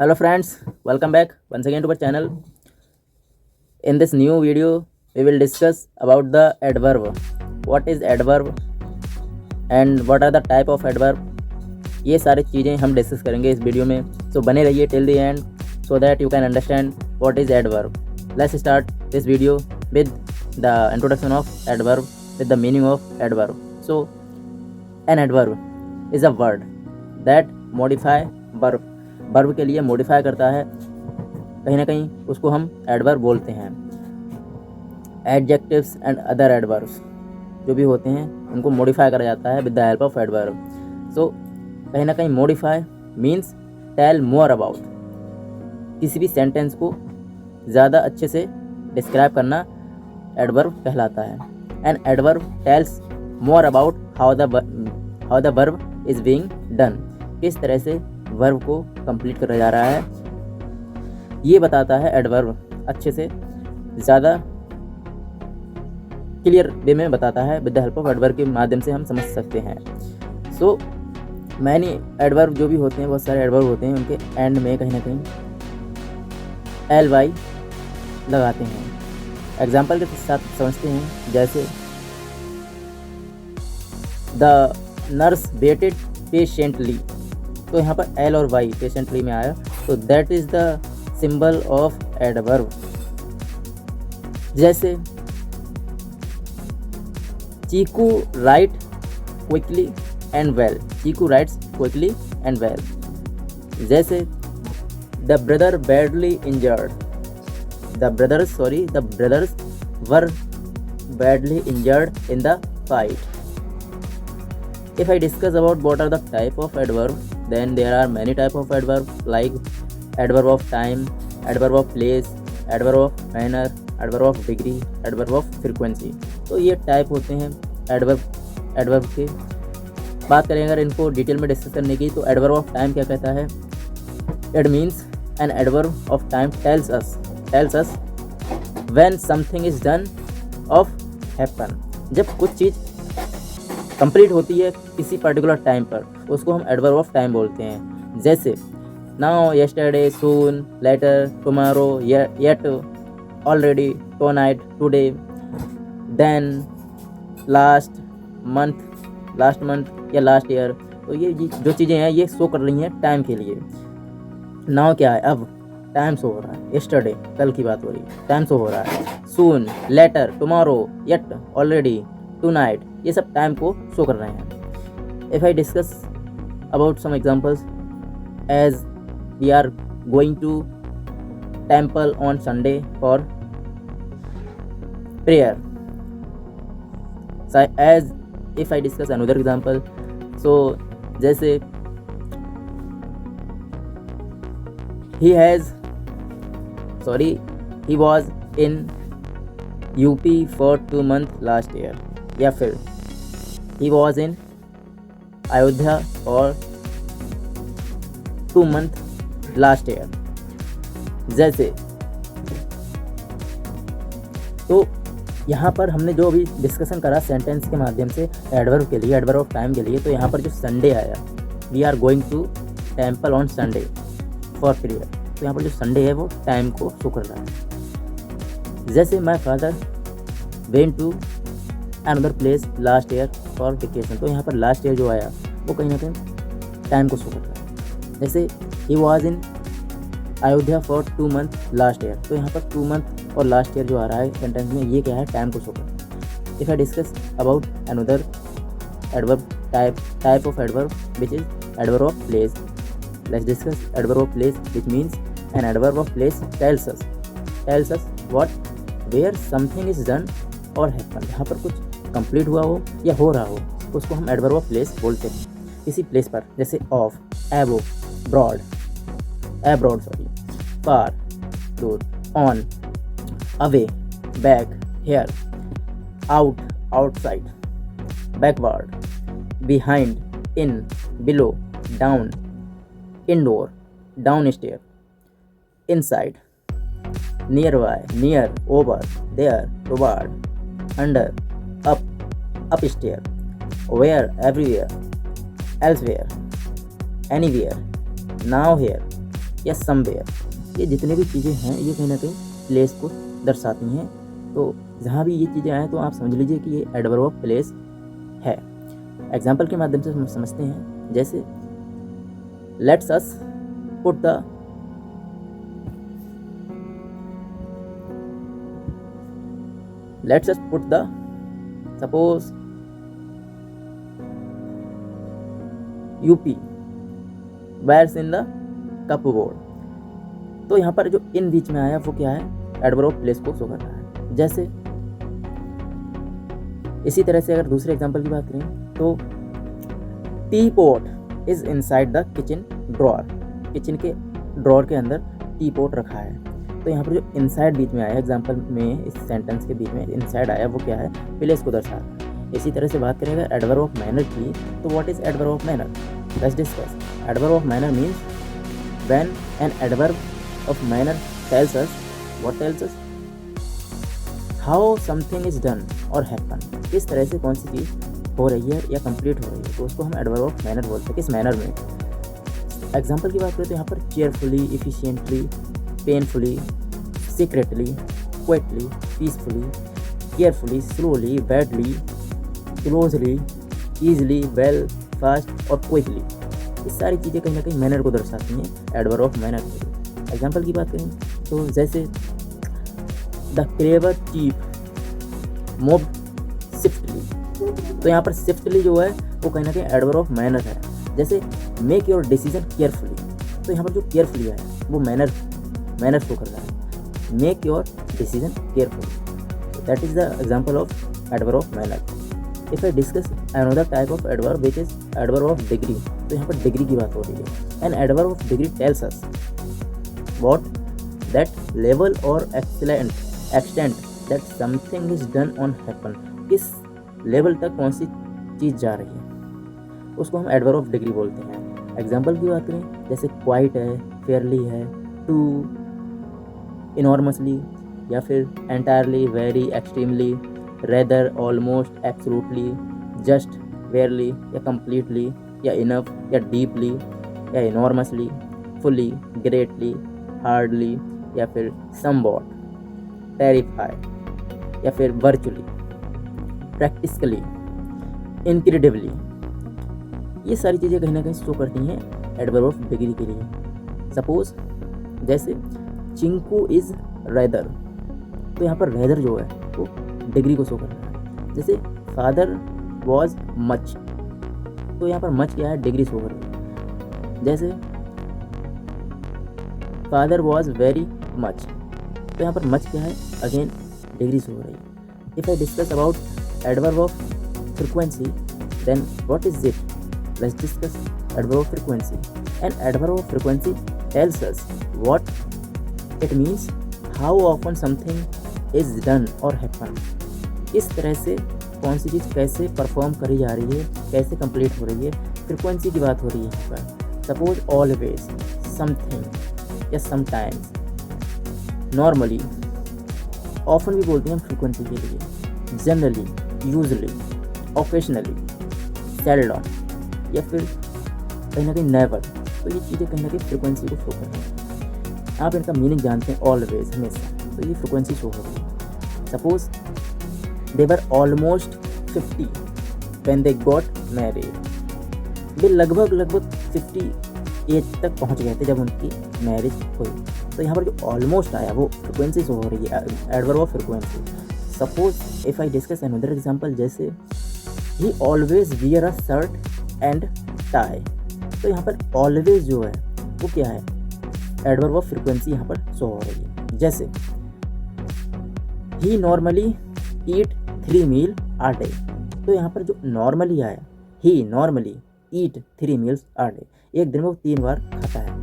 Hello friends, welcome back once again to our channel. In this new video, we will discuss about the adverb. What is adverb and what are the type of adverb? ये सारी चीज़ें हम discuss करेंगे इस video में. So बने रहिए till the end so that you can understand what is adverb. Let's start this video with the introduction of adverb, with the meaning of adverb. So an adverb is a word that modify verb. Verb के लिए modify करता है, कहीं ना कहीं उसको हम adverb बोलते हैं. एडजेक्टिव्स एंड अदर एडवर्ब्स जो भी होते हैं उनको मॉडिफाई करा जाता है with the help of adverb. So कहीं ना कहीं modify means tell more about, किसी भी सेंटेंस को ज़्यादा अच्छे से डिस्क्राइब करना एडवर्ब कहलाता है. And adverb tells more about how the verb is being done, किस तरह से वर्ब को कंप्लीट करा जा रहा है ये बताता है एडवर्ब. अच्छे से ज़्यादा क्लियर वे में बताता है. With the help of adverb के माध्यम से हम समझ सकते हैं. सो मैनी एडवर्ब जो भी होते हैं, बहुत सारे एडवर्ब होते हैं, उनके एंड में कहीं ना कहीं ly लगाते हैं. एग्जाम्पल के साथ समझते हैं. जैसे द नर्स वेटेड पेशेंटली, तो यहाँ पर एल और वाई पेशेंटली में आया, तो that is the symbol of adverb. जैसे Chiku write quickly and well, Chiku writes quickly and well. जैसे the brother badly injured, the brothers were badly injured in the fight. If I discuss about what are the type of adverb, then there are many type of adverb like adverb of time, adverb of place, adverb of manner, adverb of degree, adverb of frequency. तो ये type होते हैं adverb के. बात करें अगर इनको detail में डिस्कस करने की, तो एडवर्ब ऑफ टाइम क्या कहता है? It means an adverb of time tells us when something is done of happen. जब कुछ चीज़ कंप्लीट होती है किसी पर्टिकुलर टाइम पर, उसको हम एडवर्ब ऑफ टाइम बोलते हैं. जैसे now, yesterday, soon, later, tomorrow, yet, already, tonight, today, then, last month या लास्ट ईयर. तो ये जो चीज़ें हैं ये शो कर रही हैं टाइम के लिए. नाउ क्या है? अब टाइम शो हो रहा है. येस्टरडे कल की बात हो रही है, टाइम शो हो रहा है. Soon, later, tomorrow, yet, already, tonight, ये सब टाइम को शो कर रहे हैं. If I discuss about some examples, as we are going to temple on Sunday for prayer. As if I discuss another example, so जैसे he was in UP for 2 months last year. या फिर he was in Ayodhya for 2 months last year. जैसे तो यहाँ पर हमने जो अभी डिस्कशन करा सेंटेंस के माध्यम से एडवर्ब के लिए, एडवर्ब ऑफ टाइम के लिए, तो यहाँ पर जो संडे आया, we are going to temple on Sunday for prayer, तो यहाँ पर जो संडे है वो टाइम को शो कर रहा है. जैसे my father went to another place last year for vacation, तो यहाँ पर लास्ट ईयर जो आया वो कहीं ना कहीं टाइम को शो कर रहा है. जैसे he was in Ayodhya for 2 months last year, तो यहाँ पर 2 months और लास्ट ईयर जो आ रहा है सेंटेंस में, ये क्या है? टाइम को शो कर रहा है. If I discuss about another adverb type of adverb which is adverb of place. Let's discuss adverb of place which means an adverb of place tells us what, where something is done और happen. यहाँ पर कुछ complete हुआ हो या हो रहा हो, उसको हम एडवर्ब ऑफ प्लेस बोलते हैं. किसी प्लेस पर, जैसे ऑफ, एबो, एब्रॉड, फार, दूर, on, away, back, here, out, outside, backward, behind, in, below, down, indoor, downstairs, inside, nearby, near, over, there, toward, under, up, upstairs, where, everywhere, elsewhere, anywhere, now, here, या somewhere, ये जितने भी चीज़ें हैं ये कहीं ना कहीं प्लेस को दर्शाती हैं। तो जहाँ भी ये चीज़ें आएँ तो आप समझ लीजिए कि ये एडवर्ब ऑफ प्लेस है। एग्जाम्पल के माध्यम से हम समझते हैं, जैसे let's us put the suppose UP bats in the cupboard. तो यहाँ पर जो इन बीच में आया वो क्या है, एडवर्ब ऑफ प्लेस को शो कर रहा है। जैसे इसी तरह से अगर दूसरे एग्जांपल की बात करें तो T pot is inside the kitchen drawer, kitchen के ड्रॉअर के अंदर टी पॉट रखा है। तो यहाँ पर जो इनसाइड बीच में आया एग्जांपल में, इस सेंटेंस के बीच में इनसाइड आया वो क्या है, प्लेस को दर्शा रहा है। इसी तरह से बात करें अगर एडवर्ब ऑफ मैनर की, तो what is adverb of manner, let's discuss. Adverb of manner means when an adverb of manner tells us, what tells us, how something is done or happen, किस तरह से कौन सी चीज़ हो रही है या कंप्लीट हो रही है, तो उसको हम एडवर्ब ऑफ मैनर बोलते हैं। किस मैनर में, एग्जांपल की बात करें तो यहाँ पर cheerfully, efficiently, painfully, secretly, quickly, peacefully, carefully, slowly, badly, closely, easily, well, fast और क्विकली, ये सारी चीज़ें कहीं ना कहीं मैनर को दर्शाती हैं एडवर्ब ऑफ मैनर के। एग्जाम्पल की बात करें तो जैसे the clever chief moved swiftly, तो यहाँ पर स्विफ्टली जो है वो कहीं ना कहीं एडवर्ब ऑफ मैनर है। जैसे मेक योर डिसीजन केयरफुली, तो यहाँ पर जो केयरफुली है वो मैनर शो कर रहा है, make your decision carefully, that is the example of adverb of manner. If I discuss another type of adverb which is adverb of degree, तो यहाँ पर डिग्री की बात हो रही है। And adverb of degree tells us what that level or extent that something is done on happen, किस level तक कौन सी चीज़ जा रही है, उसको हम एडवर्ब ऑफ डिग्री बोलते हैं। एग्जाम्पल की बात करें जैसे क्वाइट है, फेयरली है, टू, इनॉर्मसली, या फिर entirely, very, extremely, rather, almost, absolutely, just, fairly या कंप्लीटली या इनफ या डीपली या इनॉर्मसली, फुली, ग्रेटली, हार्डली या फिर समवॉट, टेरिफाई या फिर वर्चुअली, प्रैक्टिकली, इनक्रेडिबली, ये सारी चीज़ें कहीं ना कहीं शो करती हैं एडवर्ब ऑफ डिग्री के लिए। सपोज जैसे चिंकू इज रेदर, तो यहाँ पर रेदर जो है वो डिग्री को शो कर रहा है। जैसे फादर वॉज मच, तो यहाँ पर मच क्या है, डिग्री शो कर रही है। जैसे फादर वॉज वेरी मच, तो यहाँ पर मच क्या है, अगेन डिग्री शो हो रही है। If I discuss about adverb of frequency, then what is it, let's discuss adverb of frequency. And adverb of frequency tells us what it means, how often something is done और happen, इस तरह से कौन सी चीज़ कैसे perform करी जा रही है, कैसे कंप्लीट हो रही है, फ्रीक्वेंसी की बात हो रही है यहाँ पर। सपोज ऑलवेज, समथिंग या समटाइम्स, नॉर्मली, ऑफन भी बोलते हैं हम फ्रीक्वेंसी के लिए, जनरली, यूजुअली, ओकेशनली, सेल्डम या फिर कहीं ना कहीं नेवर, तो ये चीज़ें कहीं ना कहीं फ्रीक्वेंसी को शो कर रही हैं। आप इनका मीनिंग जानते हैं, ऑलवेज, हमेशा, तो ये फ्रीक्वेंसी शो हो रही है। Suppose they were almost 50 when they got married, वे लगभग 50 एज तक पहुंच गए थे जब उनकी मैरिज हुई। तो यहाँ पर जो ऑलमोस्ट आया वो फ्रिक्वेंसी शो हो रही है, adverb of frequency. Suppose if I discuss another example, जैसे he always wear a shirt and tie, तो यहाँ पर ऑलवेज जो है वो क्या है, एडवर्ब ऑफ फ्रिक्वेंसी यहाँ पर शो हो रही है। जैसे ही नॉर्मली ईट 3 मील आ डे, तो यहाँ पर जो नॉर्मली आया, ही नॉर्मली ईट 3 मील्स आ डे, एक दिन में वो 3 बार खाता है।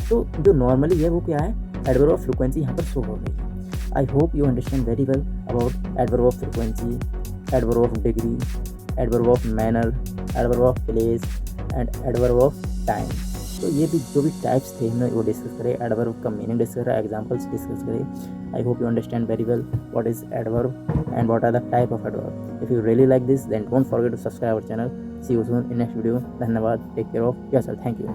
तो जो नॉर्मली है वो क्या है, एडवर्ब ऑफ फ्रीक्वेंसी यहाँ पर शो हो गई है। I hope you understand very well about adverb of frequency, adverb of degree, adverb of manner, adverb of place and adverb of time. तो ये भी जो भी टाइप्स थे हमने वो डिस्कस करें, एडवर्ब का मीनिंग डिस्कस करें, एग्जांपल्स डिस्कस करें। I hope you understand very well what is adverb and what are the type of adverb. If you really like this, then don't forget to subscribe our channel. See you soon in next video. धन्यवाद. Take care of yourself. Thank you.